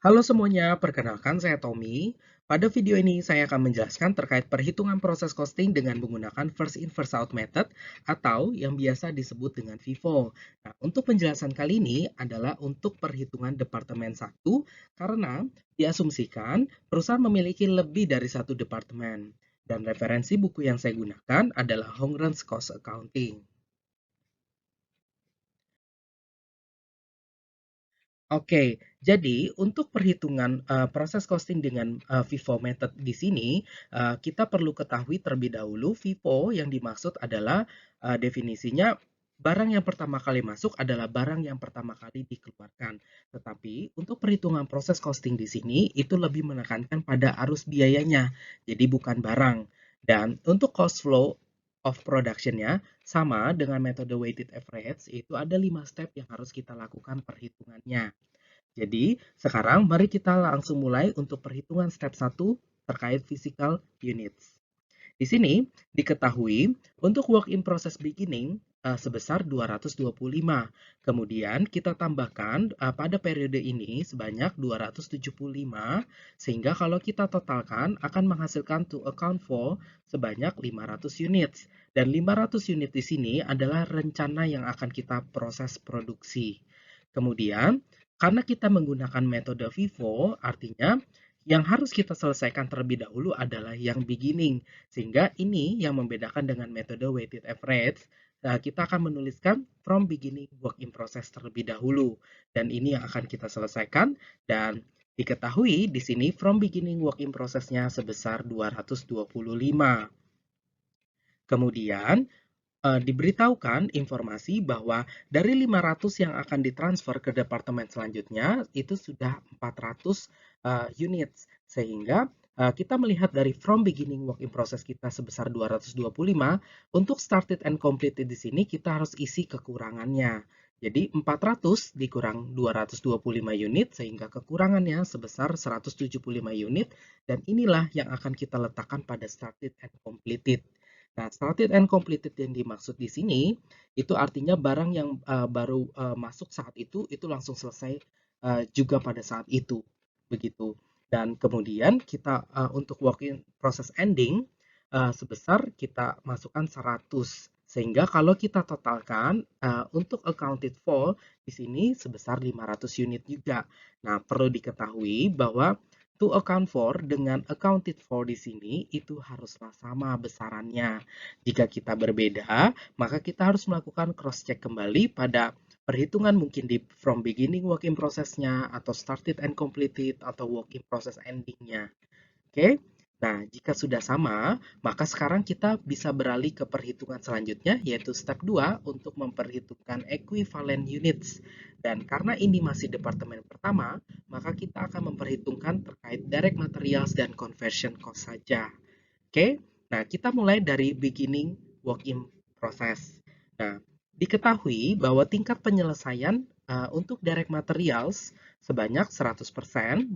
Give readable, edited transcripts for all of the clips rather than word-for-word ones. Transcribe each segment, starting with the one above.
Halo semuanya, perkenalkan saya Tommy. Pada video ini saya akan menjelaskan terkait perhitungan proses costing dengan menggunakan first in first out method atau yang biasa disebut dengan FIFO. Nah, untuk penjelasan kali ini adalah untuk perhitungan departemen satu karena diasumsikan perusahaan memiliki lebih dari satu departemen. Dan referensi buku yang saya gunakan adalah Hongren's Cost Accounting. Oke, jadi untuk perhitungan proses costing dengan FIFO method di sini, kita perlu ketahui terlebih dahulu FIFO yang dimaksud adalah definisinya barang yang pertama kali masuk adalah barang yang pertama kali dikeluarkan. Tetapi untuk perhitungan proses costing di sini itu lebih menekankan pada arus biayanya, jadi bukan barang. Dan untuk cost flow of production-nya sama dengan metode weighted average, itu ada 5 step yang harus kita lakukan perhitungannya. Jadi, sekarang mari kita langsung mulai untuk perhitungan step satu terkait physical units. Di sini diketahui untuk work in process beginning sebesar 225. Kemudian kita tambahkan pada periode ini sebanyak 275 sehingga kalau kita totalkan akan menghasilkan to account for sebanyak 500 units. Dan 500 unit di sini adalah rencana yang akan kita proses produksi. Kemudian karena kita menggunakan metode FIFO, artinya yang harus kita selesaikan terlebih dahulu adalah yang beginning. Sehingga ini yang membedakan dengan metode weighted average. Kita akan menuliskan from beginning work in process terlebih dahulu. Dan ini yang akan kita selesaikan. Dan diketahui di sini from beginning work in process-nya sebesar 225. Kemudian diberitahukan informasi bahwa dari 500 yang akan ditransfer ke departemen selanjutnya itu sudah 400 units sehingga kita melihat dari from beginning work in process kita sebesar 225 untuk started and completed di sini kita harus isi kekurangannya. Jadi 400 dikurang 225 unit sehingga kekurangannya sebesar 175 unit dan inilah yang akan kita letakkan pada started and completed. Nah, started and completed yang dimaksud di sini itu artinya barang yang baru masuk saat itu langsung selesai juga pada saat itu, begitu. Dan kemudian kita untuk working process ending sebesar kita masukkan 100. Sehingga kalau kita totalkan untuk accounted for di sini sebesar 500 unit juga. Nah, perlu diketahui bahwa to account for dengan accounted for di sini itu haruslah sama besarannya. Jika kita berbeda, maka kita harus melakukan cross check kembali pada perhitungan mungkin di from beginning work in process-nya atau started and completed atau work in process ending-nya. Oke. Nah, jika sudah sama, maka sekarang kita bisa beralih ke perhitungan selanjutnya, yaitu step 2 untuk memperhitungkan equivalent units. Dan karena ini masih departemen pertama, maka kita akan memperhitungkan terkait direct materials dan conversion cost saja. Oke, nah kita mulai dari beginning work in process. Nah, diketahui bahwa tingkat penyelesaian untuk direct materials sebanyak 100%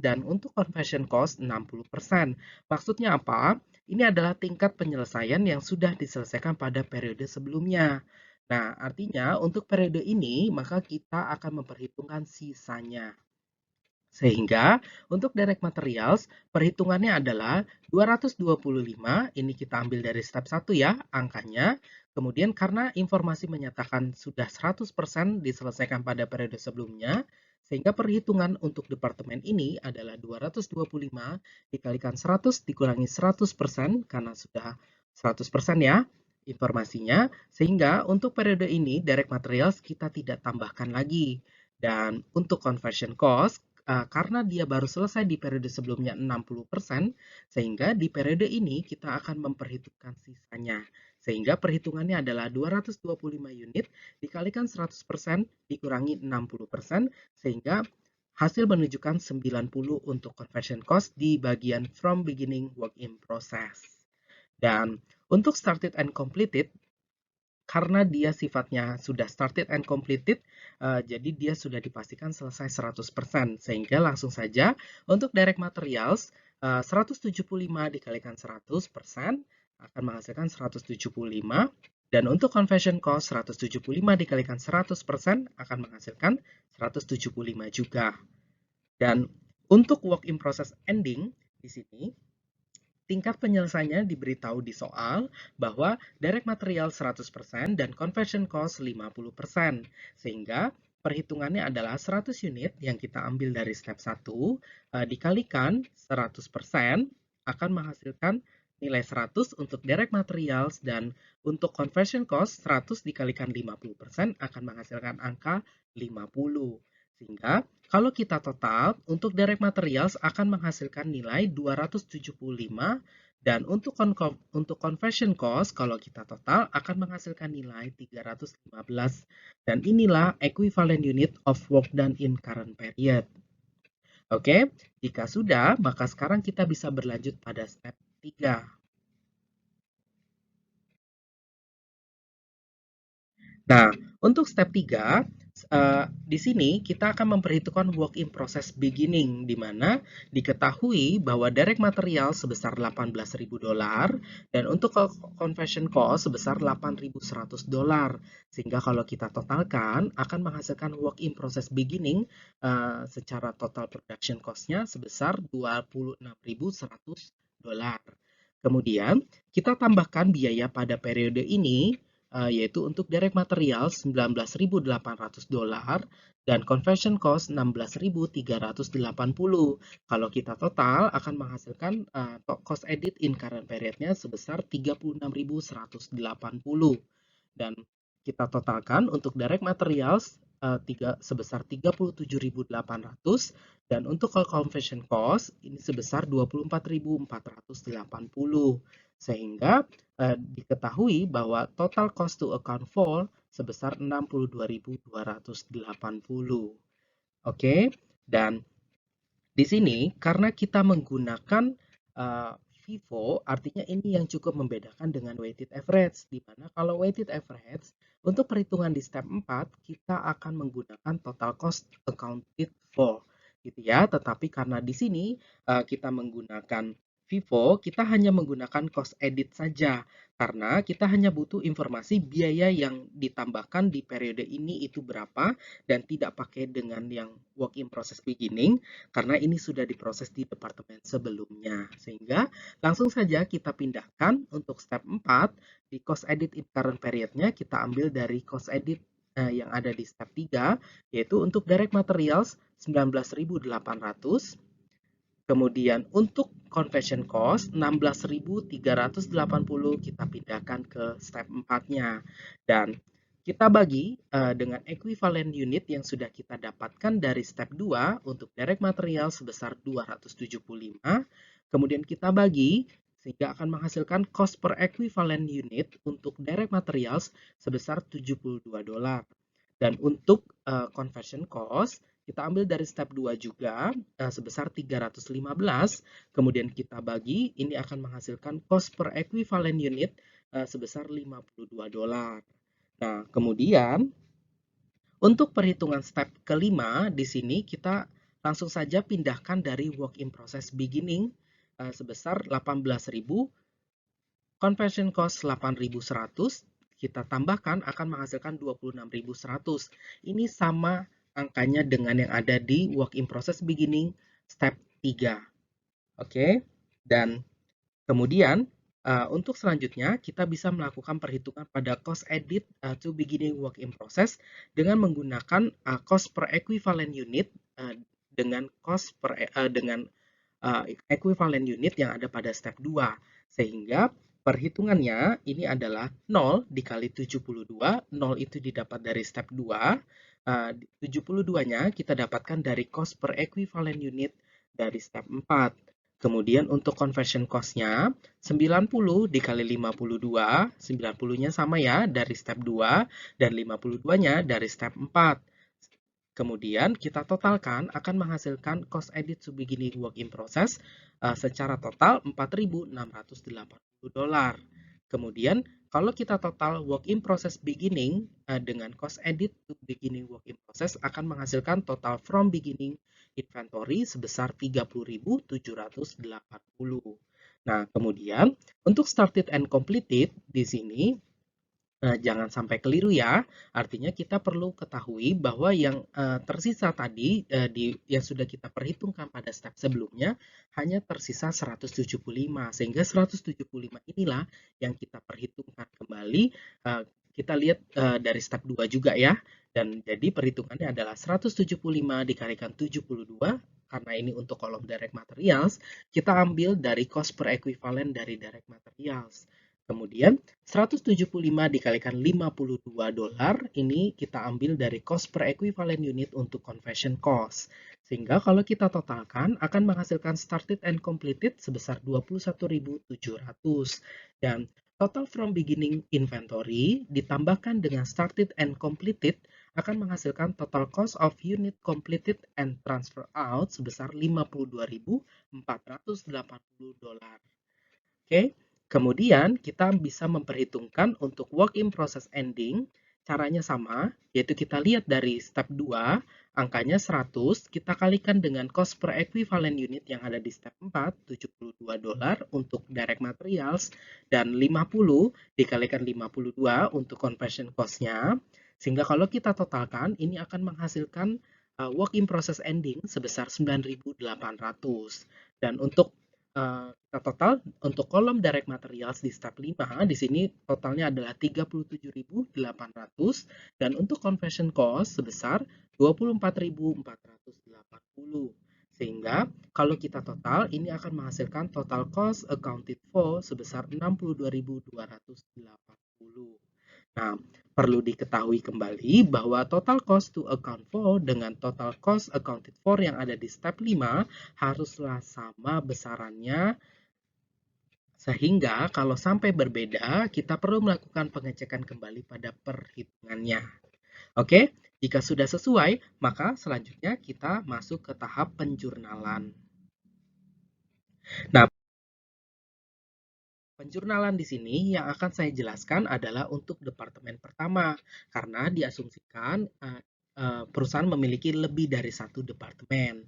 dan untuk conversion cost 60%. Maksudnya apa? Ini adalah tingkat penyelesaian yang sudah diselesaikan pada periode sebelumnya. Nah, artinya untuk periode ini maka kita akan memperhitungkan sisanya. Sehingga untuk direct materials, perhitungannya adalah 225, ini kita ambil dari step 1 ya, angkanya. Kemudian karena informasi menyatakan sudah 100% diselesaikan pada periode sebelumnya, sehingga perhitungan untuk departemen ini adalah 225 dikalikan 100 dikurangi 100% karena sudah 100% ya informasinya. Sehingga untuk periode ini direct materials kita tidak tambahkan lagi. Dan untuk conversion cost, karena dia baru selesai di periode sebelumnya 60%, sehingga di periode ini kita akan memperhitungkan sisanya. Sehingga perhitungannya adalah 225 unit dikalikan 100% dikurangi 60%, sehingga hasil menunjukkan 90 untuk conversion cost di bagian from beginning work in process. Dan untuk started and completed, karena dia sifatnya sudah started and completed, jadi dia sudah dipastikan selesai 100%. Sehingga langsung saja untuk direct materials, 175 dikalikan 100% akan menghasilkan 175. Dan untuk conversion cost, 175 dikalikan 100% akan menghasilkan 175 juga. Dan Untuk work in process ending di sini, tingkat penyelesaiannya diberitahu di soal bahwa direct material 100% dan conversion cost 50%. Sehingga perhitungannya adalah 100 unit yang kita ambil dari step 1 dikalikan 100% akan menghasilkan nilai 100 untuk direct materials, dan untuk conversion cost 100 dikalikan 50% akan menghasilkan angka 50. Sehingga kalau kita total, untuk direct materials akan menghasilkan nilai 275, dan untuk conversion cost, kalau kita total akan menghasilkan nilai 315. Dan inilah equivalent unit of work done in current period. Oke, jika sudah, maka sekarang kita bisa berlanjut pada step 3. Nah, untuk step 3, di sini kita akan memperhitungkan work in process beginning, di mana diketahui bahwa direct material sebesar $18.000 dan untuk conversion cost sebesar $8.100. Sehingga kalau kita totalkan akan menghasilkan work in process beginning secara total production cost-nya sebesar $26.100. Kemudian kita tambahkan biaya pada periode ini, yaitu untuk direct material $19.800 dan conversion cost $16.380. Kalau kita total akan menghasilkan cost edit in current period-nya sebesar $36.180. Dan kita totalkan untuk direct materials sebesar $37.800 dan untuk conversion cost ini sebesar $24.480. Sehingga diketahui bahwa total cost to account for sebesar $62.280. Oke, dan di sini karena kita menggunakan FIFO, artinya ini yang cukup membedakan dengan weighted average, di mana kalau weighted average untuk perhitungan di step 4 kita akan menggunakan total cost accounted for, gitu ya. Tetapi karena di sini kita menggunakan FIFO, kita hanya menggunakan cost edit saja, karena kita hanya butuh informasi biaya yang ditambahkan di periode ini itu berapa, dan tidak pakai dengan yang work in process beginning, karena ini sudah diproses di departemen sebelumnya. Sehingga langsung saja kita pindahkan untuk step 4, di cost edit in current period-nya kita ambil dari cost edit yang ada di step 3, yaitu untuk direct materials 19.800. Kemudian untuk conversion cost 16.380 kita pindahkan ke step 4-nya. Dan kita bagi dengan equivalent unit yang sudah kita dapatkan dari step 2 untuk direct material sebesar 275. Kemudian kita bagi sehingga akan menghasilkan cost per equivalent unit untuk direct materials sebesar $72. Dan untuk conversion cost kita ambil dari step 2 juga sebesar 315, kemudian kita bagi, ini akan menghasilkan cost per equivalent unit sebesar $52. Nah, kemudian untuk perhitungan step kelima, di sini kita langsung saja pindahkan dari work in process beginning sebesar 18.000, conversion cost 8.100, kita tambahkan akan menghasilkan 26.100. Ini sama angkanya dengan yang ada di work in process beginning step 3. Oke, dan kemudian untuk selanjutnya kita bisa melakukan perhitungan pada cost edit to beginning work in process dengan menggunakan cost per equivalent unit dengan equivalent unit yang ada pada step 2. Sehingga perhitungannya ini adalah 0 dikali 72, 0 itu didapat dari step 2, 72-nya kita dapatkan dari cost per equivalent unit dari step 4. Kemudian untuk conversion cost-nya 90 dikali 52, 90-nya sama ya dari step 2 dan 52-nya dari step 4. Kemudian kita totalkan akan menghasilkan cost edit to beginning work in process secara total $4.680. Kemudian kalau kita total work in process beginning dengan cost edit to beginning work in process akan menghasilkan total from beginning inventory sebesar 30.780. Nah, kemudian untuk started and completed di sini Jangan sampai keliru ya. Artinya kita perlu ketahui bahwa yang tersisa tadi yang sudah kita perhitungkan pada step sebelumnya hanya tersisa 175. Sehingga 175 inilah yang kita perhitungkan kembali. Kita lihat dari step 2 juga ya. Dan jadi perhitungannya adalah 175 dikalikan 72 karena ini untuk kolom direct materials, kita ambil dari cost per equivalent dari direct materials. Kemudian 175 dikalikan $52, ini kita ambil dari cost per equivalent unit untuk conversion cost. Sehingga kalau kita totalkan akan menghasilkan started and completed sebesar 21.700. Dan total from beginning inventory ditambahkan dengan started and completed akan menghasilkan total cost of unit completed and transfer out sebesar $52.480. Oke, kemudian kita bisa memperhitungkan untuk work in process ending, caranya sama, yaitu kita lihat dari step 2, angkanya 100, kita kalikan dengan cost per equivalent unit yang ada di step 4, $72 untuk direct materials, dan 50 dikalikan 52 untuk conversion cost-nya, sehingga kalau kita totalkan, ini akan menghasilkan work in process ending sebesar 9.800. Dan untuk kita total untuk kolom direct materials di step 5, di sini totalnya adalah 37.800 dan untuk conversion cost sebesar 24.480. Sehingga kalau kita total ini akan menghasilkan total cost accounted for sebesar 62.280. Nah, perlu diketahui kembali bahwa total cost to account for dengan total cost accounted for yang ada di step 5 haruslah sama besarannya, sehingga kalau sampai berbeda, kita perlu melakukan pengecekan kembali pada perhitungannya. Oke, jika sudah sesuai, maka selanjutnya kita masuk ke tahap penjurnalan. Nah, penjurnalan di sini yang akan saya jelaskan adalah untuk departemen pertama, karena diasumsikan perusahaan memiliki lebih dari satu departemen.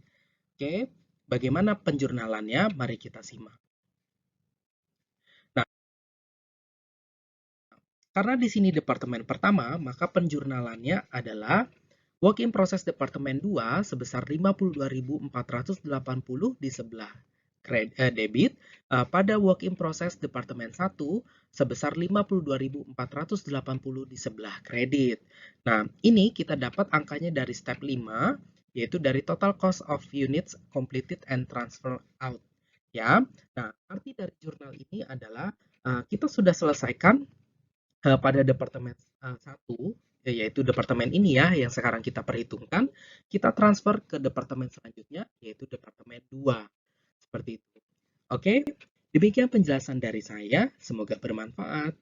Oke, bagaimana penjurnalannya? Mari kita simak. Nah, karena di sini departemen pertama, maka penjurnalannya adalah work in process departemen 2 sebesar 52.480 di sebelah debit, pada work in process departemen 1 sebesar 52.480 di sebelah kredit. Nah, ini kita dapat angkanya dari step 5, yaitu dari total cost of units completed and transfer out. Ya, nah arti dari jurnal ini adalah kita sudah selesaikan pada departemen 1, yaitu departemen ini ya yang sekarang kita perhitungkan, kita transfer ke departemen selanjutnya yaitu departemen 2. Seperti itu. Oke, demikian penjelasan dari saya, semoga bermanfaat.